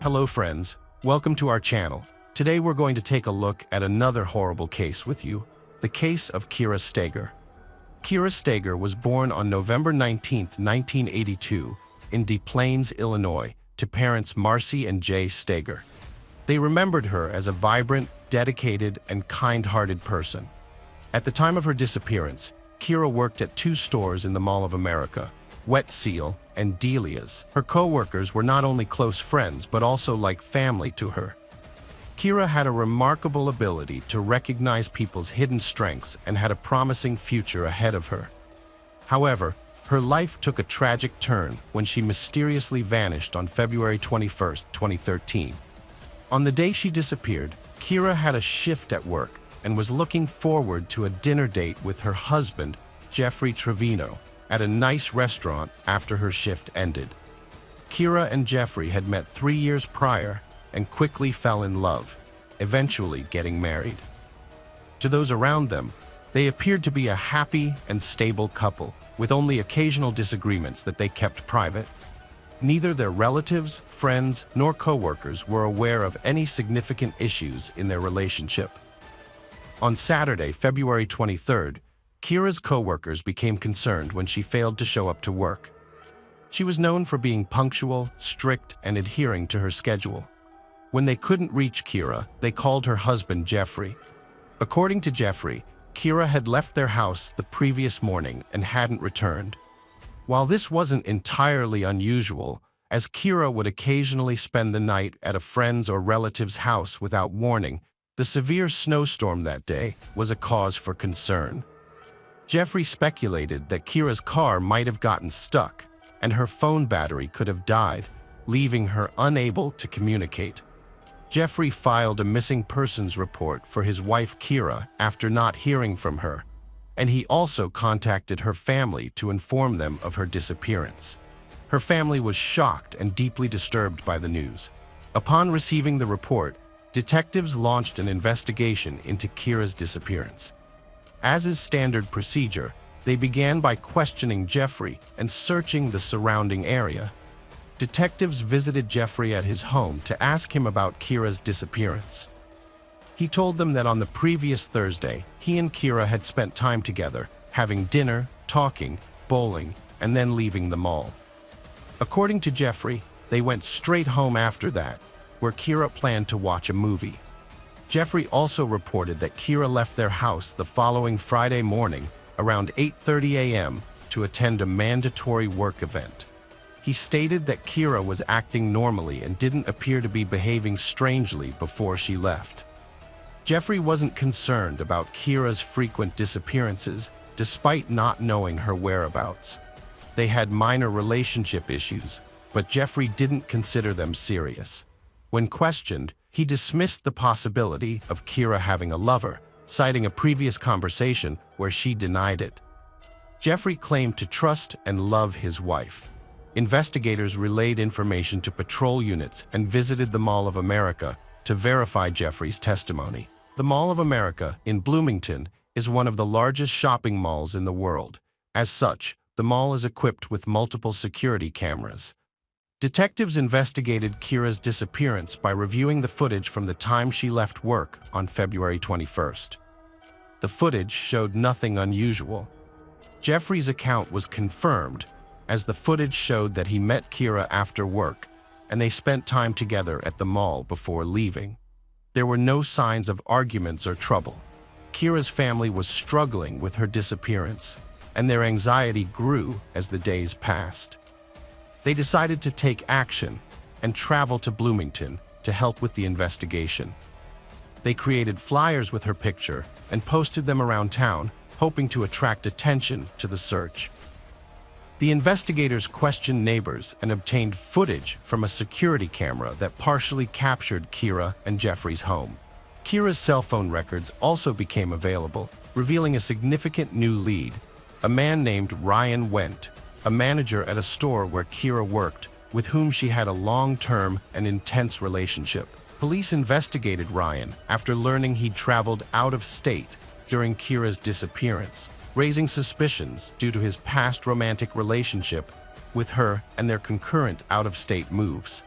Hello friends, welcome to our channel. Today we're going to take a look at another horrible case with you, the case of Kira Steger. Kira Steger was born on November 19, 1982, in Des Plaines, Illinois, to parents Marcy and Jay Steger. They remembered her as a vibrant, dedicated, and kind-hearted person. At the time of her disappearance, Kira worked at two stores in the Mall of America, Wet Seal and Delia's. Her co-workers were not only close friends, but also like family to her. Kira had a remarkable ability to recognize people's hidden strengths and had a promising future ahead of her. However, her life took a tragic turn when she mysteriously vanished on February 21, 2013. On the day she disappeared, Kira had a shift at work and was looking forward to a dinner date with her husband, Jeffrey Travino, at a nice restaurant after her shift ended. Kira and Jeffrey had met 3 years prior and quickly fell in love, eventually getting married. To those around them, they appeared to be a happy and stable couple, with only occasional disagreements that they kept private. Neither their relatives, friends, nor co-workers were aware of any significant issues in their relationship. On Saturday, February 23rd, Kira's co-workers became concerned when she failed to show up to work. She was known for being punctual, strict, and adhering to her schedule. When they couldn't reach Kira, they called her husband Jeffrey. According to Jeffrey, Kira had left their house the previous morning and hadn't returned. While this wasn't entirely unusual, as Kira would occasionally spend the night at a friend's or relative's house without warning, the severe snowstorm that day was a cause for concern. Jeffrey speculated that Kira's car might have gotten stuck and her phone battery could have died, leaving her unable to communicate. Jeffrey filed a missing persons report for his wife Kira after not hearing from her, and he also contacted her family to inform them of her disappearance. Her family was shocked and deeply disturbed by the news. Upon receiving the report, detectives launched an investigation into Kira's disappearance. As is standard procedure, they began by questioning Jeffrey and searching the surrounding area. Detectives visited Jeffrey at his home to ask him about Kira's disappearance. He told them that on the previous Thursday, he and Kira had spent time together, having dinner, talking, bowling, and then leaving the mall. According to Jeffrey, they went straight home after that, where Kira planned to watch a movie. Jeffrey also reported that Kira left their house the following Friday morning around 8:30 a.m. to attend a mandatory work event. He stated that Kira was acting normally and didn't appear to be behaving strangely before she left. Jeffrey wasn't concerned about Kira's frequent disappearances, despite not knowing her whereabouts. They had minor relationship issues, but Jeffrey didn't consider them serious. When questioned, he dismissed the possibility of Kira having a lover, citing a previous conversation where she denied it. Jeffrey claimed to trust and love his wife. Investigators relayed information to patrol units and visited the Mall of America to verify Jeffrey's testimony. The Mall of America in Bloomington is one of the largest shopping malls in the world. As such, the mall is equipped with multiple security cameras. Detectives investigated Kira's disappearance by reviewing the footage from the time she left work on February 21st. The footage showed nothing unusual. Jeffrey's account was confirmed, as the footage showed that he met Kira after work, and they spent time together at the mall before leaving. There were no signs of arguments or trouble. Kira's family was struggling with her disappearance, and their anxiety grew as the days passed. They decided to take action and travel to Bloomington to help with the investigation. They created flyers with her picture and posted them around town, hoping to attract attention to the search. The investigators questioned neighbors and obtained footage from a security camera that partially captured Kira and Jeffrey's home. Kira's cell phone records also became available, revealing a significant new lead: a man named Ryan Wendt, a manager at a store where Kira worked, with whom she had a long-term and intense relationship. Police investigated Ryan after learning he'd traveled out of state during Kira's disappearance, raising suspicions due to his past romantic relationship with her and their concurrent out-of-state moves.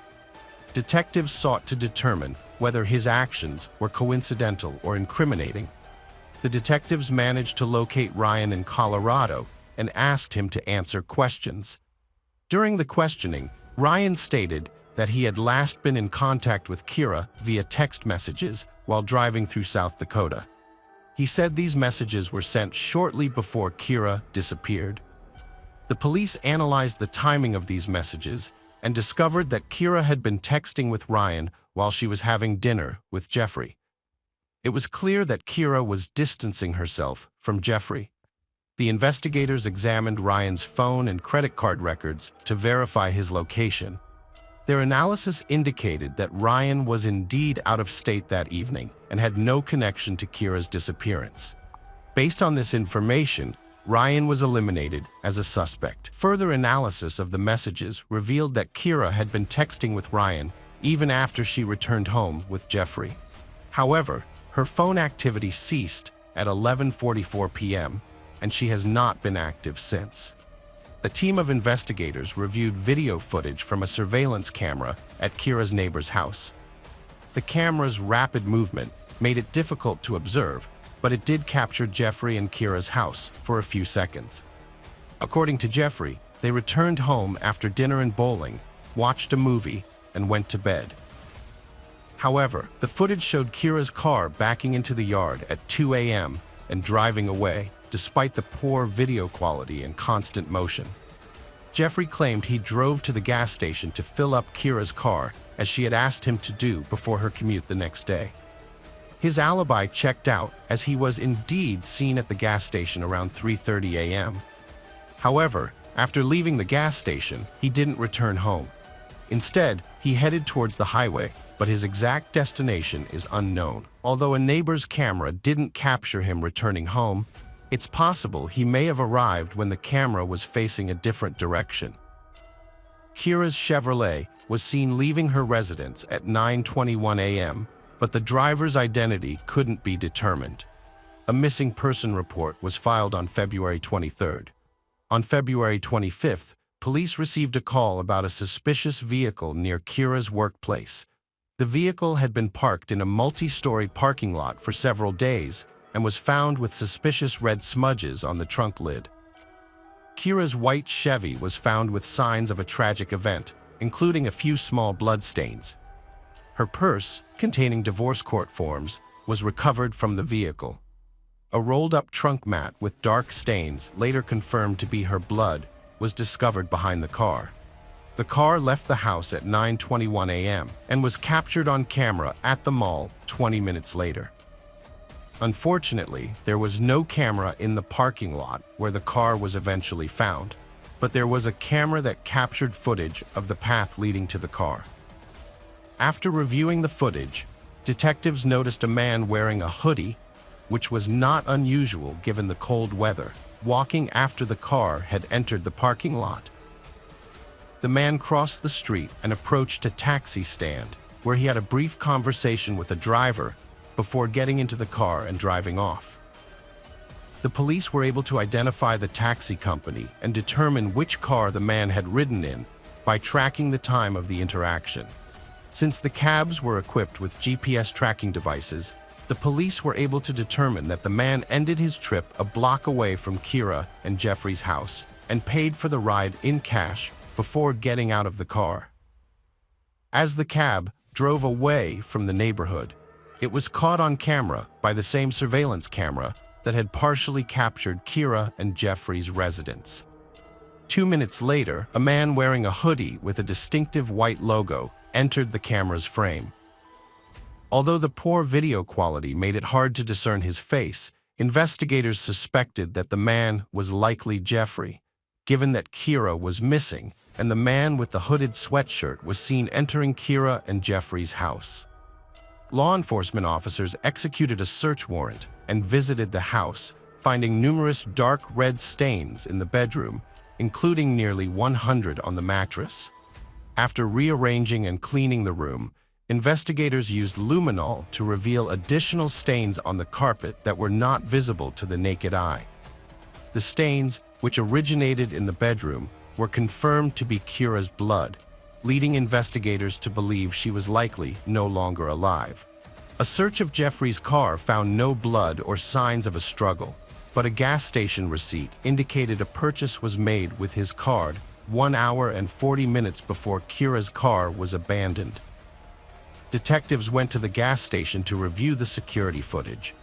detectives sought to determine whether his actions were coincidental or incriminating. The detectives managed to locate Ryan in Colorado and asked him to answer questions. During the questioning, Ryan stated that he had last been in contact with Kira via text messages while driving through South Dakota. He said these messages were sent shortly before Kira disappeared. The police analyzed the timing of these messages and discovered that Kira had been texting with Ryan while she was having dinner with Jeffrey. It was clear that Kira was distancing herself from Jeffrey. The investigators examined Ryan's phone and credit card records to verify his location. Their analysis indicated that Ryan was indeed out of state that evening and had no connection to Kira's disappearance. Based on this information, Ryan was eliminated as a suspect. Further analysis of the messages revealed that Kira had been texting with Ryan even after she returned home with Jeffrey. However, her phone activity ceased at 11:44 p.m., and she has not been active since. A team of investigators reviewed video footage from a surveillance camera at Kira's neighbor's house. The camera's rapid movement made it difficult to observe, but it did capture Jeffrey and Kira's house for a few seconds. According to Jeffrey, they returned home after dinner and bowling, watched a movie, and went to bed. However, the footage showed Kira's car backing into the yard at 2 a.m. and driving away, despite the poor video quality and constant motion. Jeffrey claimed he drove to the gas station to fill up Kira's car, as she had asked him to do before her commute the next day. His alibi checked out, as he was indeed seen at the gas station around 3:30 a.m. However, after leaving the gas station, he didn't return home. Instead, he headed towards the highway, but his exact destination is unknown. Although a neighbor's camera didn't capture him returning home, it's possible he may have arrived when the camera was facing a different direction. Kira's Chevrolet was seen leaving her residence at 9:21 a.m., but the driver's identity couldn't be determined. A missing person report was filed on February 23rd. On February 25th, police received a call about a suspicious vehicle near Kira's workplace. The vehicle had been parked in a multi-story parking lot for several days and was found with suspicious red smudges on the trunk lid. Kira's white Chevy was found with signs of a tragic event, including a few small bloodstains. Her purse, containing divorce court forms, was recovered from the vehicle. A rolled-up trunk mat with dark stains, later confirmed to be her blood, was discovered behind the car. The car left the house at 9:21 a.m. and was captured on camera at the mall 20 minutes later. Unfortunately, there was no camera in the parking lot where the car was eventually found, but there was a camera that captured footage of the path leading to the car. After reviewing the footage, detectives noticed a man wearing a hoodie, which was not unusual given the cold weather, walking after the car had entered the parking lot. The man crossed the street and approached a taxi stand, where he had a brief conversation with a driver before getting into the car and driving off. The police were able to identify the taxi company and determine which car the man had ridden in by tracking the time of the interaction. Since the cabs were equipped with GPS tracking devices, the police were able to determine that the man ended his trip a block away from Kira and Jeffrey's house and paid for the ride in cash before getting out of the car. As the cab drove away from the neighborhood, it was caught on camera by the same surveillance camera that had partially captured Kira and Jeffrey's residence. 2 minutes later, a man wearing a hoodie with a distinctive white logo entered the camera's frame. Although the poor video quality made it hard to discern his face, investigators suspected that the man was likely Jeffrey, given that Kira was missing and the man with the hooded sweatshirt was seen entering Kira and Jeffrey's house. Law enforcement officers executed a search warrant and visited the house, finding numerous dark red stains in the bedroom, including nearly 100 on the mattress. After rearranging and cleaning the room, investigators used luminol to reveal additional stains on the carpet that were not visible to the naked eye. The stains, which originated in the bedroom, were confirmed to be Kira's blood. leading investigators to believe she was likely no longer alive. A search of Jeffrey's car found no blood or signs of a struggle, but a gas station receipt indicated a purchase was made with his card 1 hour and 40 minutes before Kira's car was abandoned. Detectives went to the gas station to review the security footage.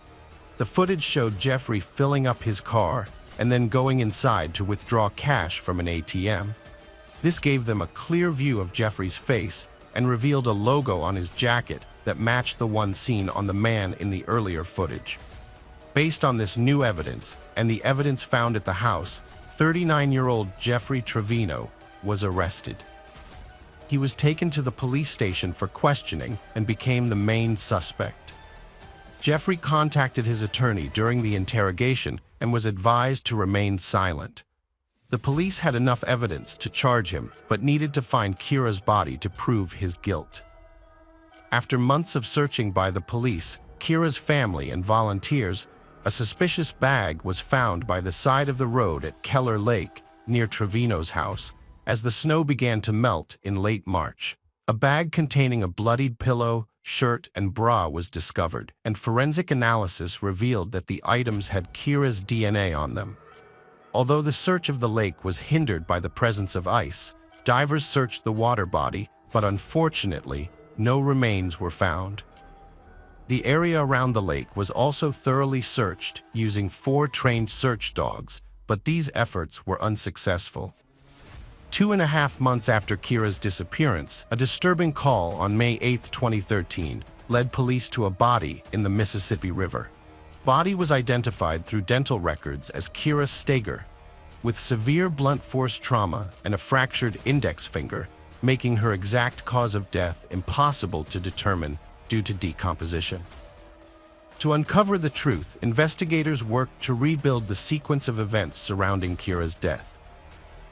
The footage showed Jeffrey filling up his car and then going inside to withdraw cash from an ATM. This gave them a clear view of Jeffrey's face and revealed a logo on his jacket that matched the one seen on the man in the earlier footage. Based on this new evidence and the evidence found at the house, 39-year-old Jeffrey Travino was arrested. He was taken to the police station for questioning and became the main suspect. Jeffrey contacted his attorney during the interrogation and was advised to remain silent. The police had enough evidence to charge him, but needed to find Kira's body to prove his guilt. After months of searching by the police, Kira's family and volunteers, a suspicious bag was found by the side of the road at Keller Lake, near Travino's house, as the snow began to melt in late March. A bag containing a bloodied pillow, shirt, and bra was discovered, and forensic analysis revealed that the items had Kira's DNA on them. Although the search of the lake was hindered by the presence of ice, divers searched the water body, but unfortunately, no remains were found. The area around the lake was also thoroughly searched using 4 trained search dogs, but these efforts were unsuccessful. 2.5 months after Kira's disappearance, a disturbing call on May 8, 2013, led police to a body in the Mississippi River. Body was identified through dental records as Kira Steger, with severe blunt force trauma and a fractured index finger, making her exact cause of death impossible to determine due to decomposition. To uncover the truth, investigators worked to rebuild the sequence of events surrounding Kira's death.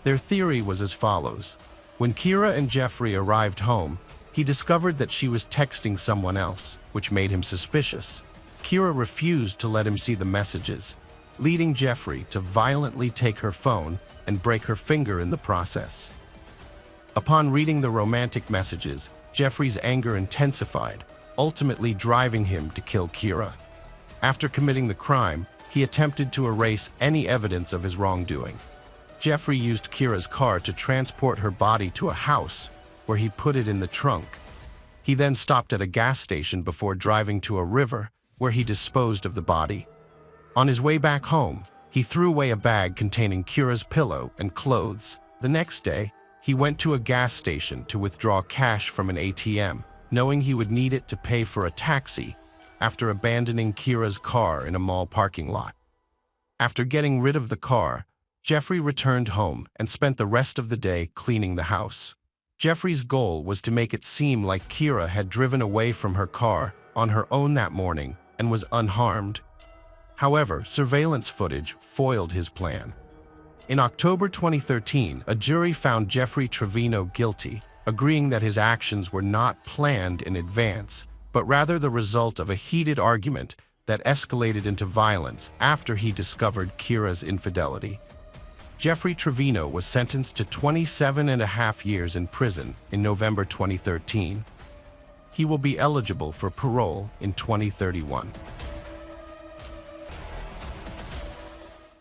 Their theory was as follows. When Kira and Jeffrey arrived home, he discovered that she was texting someone else, which made him suspicious. Kira refused to let him see the messages, leading Jeffrey to violently take her phone and break her finger in the process. Upon reading the romantic messages, Jeffrey's anger intensified, ultimately driving him to kill Kira. After committing the crime, he attempted to erase any evidence of his wrongdoing. Jeffrey used Kira's car to transport her body to a house, where he put it in the trunk. He then stopped at a gas station before driving to a river, where he disposed of the body. On his way back home, he threw away a bag containing Kira's pillow and clothes. The next day, he went to a gas station to withdraw cash from an ATM, knowing he would need it to pay for a taxi after abandoning Kira's car in a mall parking lot. After getting rid of the car, Jeffrey returned home and spent the rest of the day cleaning the house. Jeffrey's goal was to make it seem like Kira had driven away from her car on her own that morning and was unharmed. However, surveillance footage foiled his plan. In October 2013, a jury found Jeffrey Travino guilty, agreeing that his actions were not planned in advance, but rather the result of a heated argument that escalated into violence after he discovered Kira's infidelity. Jeffrey Travino was sentenced to 27.5 years in prison in November 2013. He will be eligible for parole in 2031.